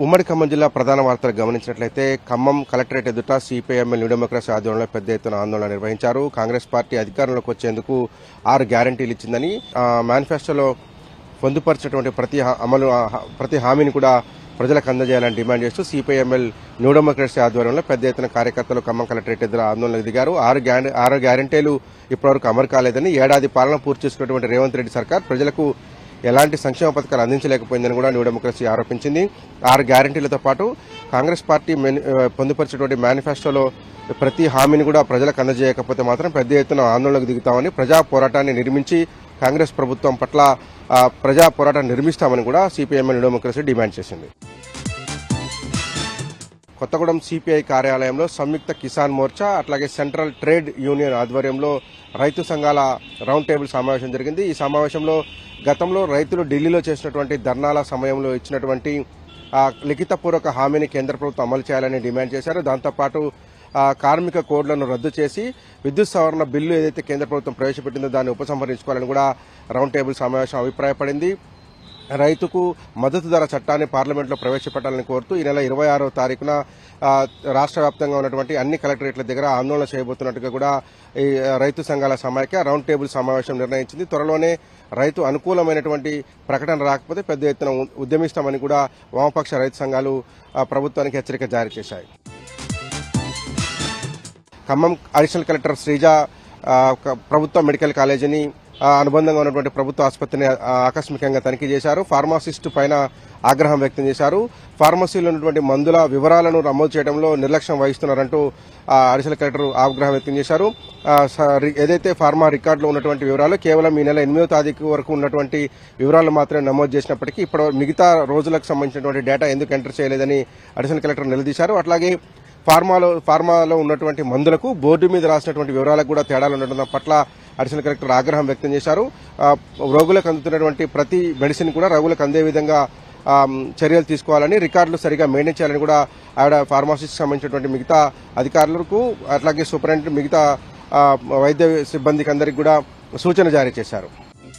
ఉమ్మడి ఖమ్మం జిల్లా ప్రధాన వార్తలు గమనించినట్లయితే ఖమ్మం కలెక్టరేట్ ఎదుట సిపిఐఎంఎల్ న్యూ డెమోక్రసీ ఆధ్వర్యంలో పెద్ద ఎత్తున ఆందోళన నిర్వహించారు. కాంగ్రెస్ పార్టీ అధికారంలోకి వచ్చేందుకు 6 గ్యారంటీలు ఇచ్చిందని, మేనిఫెస్టోలో పొందుపరిచినటువంటి ప్రతి హామీని కూడా ప్రజలకు అందజేయాలని డిమాండ్ చేస్తూ సిపిఐఎంఎల్ న్యూ డెమోక్రసీ ఆధ్వర్యంలో పెద్ద ఎత్తున కార్యకర్తలు ఖమ్మం కలెక్టరేట్ ఎదుట ఆందోళనకు దిగారు. 6 గ్యారంటీలు ఇప్పటివరకు అమలు కాలేదని, ఏడాది పాలన పూర్తి చేసుకున్నటువంటి రేవంత్ రెడ్డి సర్కార్ ప్రజలకు ఎలాంటి సంక్షేమ పథకాలు అందించలేకపోయిందని కూడా న్యూ డెమోక్రసీ ఆరోపించింది. 6 గ్యారంటీలతో పాటు కాంగ్రెస్ పార్టీ పొందుపరిచినటువంటి మేనిఫెస్టోలో ప్రతి హామీని కూడా ప్రజలకు అందజేయకపోతే మాత్రం పెద్ద ఎత్తున ఆందోళనకు దిగుతామని, ప్రజా పోరాటాన్ని నిర్మించి కాంగ్రెస్ ప్రభుత్వం పట్ల ప్రజా పోరాటాన్ని నిర్మిస్తామని కూడా సిపిఐఎంఎల్ న్యూ డెమోక్రసీ డిమాండ్ చేసింది. కొత్తగూడెం సిపిఐ కార్యాలయంలో సంయుక్త కిసాన్ మోర్చా అట్లాగే సెంట్రల్ ట్రేడ్ యూనియన్ ఆధ్వర్యంలో రైతు సంఘాల రౌండ్ టేబుల్ సమావేశం జరిగింది. ఈ సమావేశంలో గతంలో రైతులు ఢిల్లీలో చేసినటువంటి ధర్నాల సమయంలో ఇచ్చినటువంటి లిఖితపూర్వక హామీని కేంద్ర ప్రభుత్వం అమలు చేయాలని డిమాండ్ చేశారు. దాంతోపాటు కార్మిక కోడ్లను రద్దు చేసి విద్యుత్ సవరణ బిల్లు ఏదైతే కేంద్ర ప్రభుత్వం ప్రవేశపెట్టిందో దాన్ని ఉపసంహరించుకోవాలని కూడా రౌండ్ టేబుల్ సమావేశం అభిప్రాయపడింది. రైతుకు మద్దతు ధర చట్టాన్ని పార్లమెంట్లో ప్రవేశపెట్టాలని కోరుతూ ఈ నెల 26వ తారీఖున రాష్ట్ర వ్యాప్తంగా ఉన్నటువంటి అన్ని కలెక్టరేట్ల దగ్గర ఆందోళన చేయబోతున్నట్టుగా కూడా ఈ రైతు సంఘాల సమాఖ్య రౌండ్ టేబుల్ సమావేశం నిర్ణయించింది. త్వరలోనే రైతు అనుకూలమైనటువంటి ప్రకటన రాకపోతే పెద్ద ఎత్తున ఉద్యమిస్తామని కూడా వామపక్ష రైతు సంఘాలు ప్రభుత్వానికి హెచ్చరిక జారీ చేశాయి. ఖమ్మం అడిషనల్ కలెక్టర్ శ్రీజ ప్రభుత్వ మెడికల్ కాలేజీని అనుబంధంగా ఉన్నటువంటి ప్రభుత్వ ఆసుపత్రిని ఆకస్మికంగా తనిఖీ చేశారు. ఫార్మాసిస్టు పైన ఆగ్రహం వ్యక్తం చేశారు. ఫార్మసీలో ఉన్నటువంటి మందుల వివరాలను నమోదు చేయడంలో నిర్లక్ష్యం వహిస్తున్నారంటూ అడిషనల్ కలెక్టర్ ఆగ్రహం వ్యక్తం చేశారు. ఏదైతే ఫార్మా రికార్డులో ఉన్నటువంటి వివరాలు కేవలం ఈ నెల 8వ తారీఖు వరకు ఉన్నటువంటి వివరాలు మాత్రమే నమోదు చేసినప్పటికీ ఇప్పుడు మిగతా రోజులకు సంబంధించినటువంటి డేటా ఎందుకు ఎంటర్ చేయలేదని అడిషనల్ కలెక్టర్ నిలదీశారు. అట్లాగే ఫార్మాలో ఉన్నటువంటి మందులకు బోర్డు మీద రాసినటువంటి వివరాలకు కూడా తేడాలు ఉండడం పట్ల అడిషనల్ కలెక్టర్ ఆగ్రహం వ్యక్తం చేశారు. రోగులకు అందుతున్నటువంటి ప్రతి మెడిసిన్ కూడా రోగులకు అందే విధంగా చర్యలు తీసుకోవాలని, రికార్డులు సరిగా మెయింటైన్ చేయాలని కూడా ఆవిడ ఫార్మసిస్ట్ సంబంధించినటువంటి మిగతా అధికారులకు అట్లాగే సూపరింటెండెంట్ మిగతా వైద్య సిబ్బందికి అందరికీ కూడా సూచన జారీ చేశారు.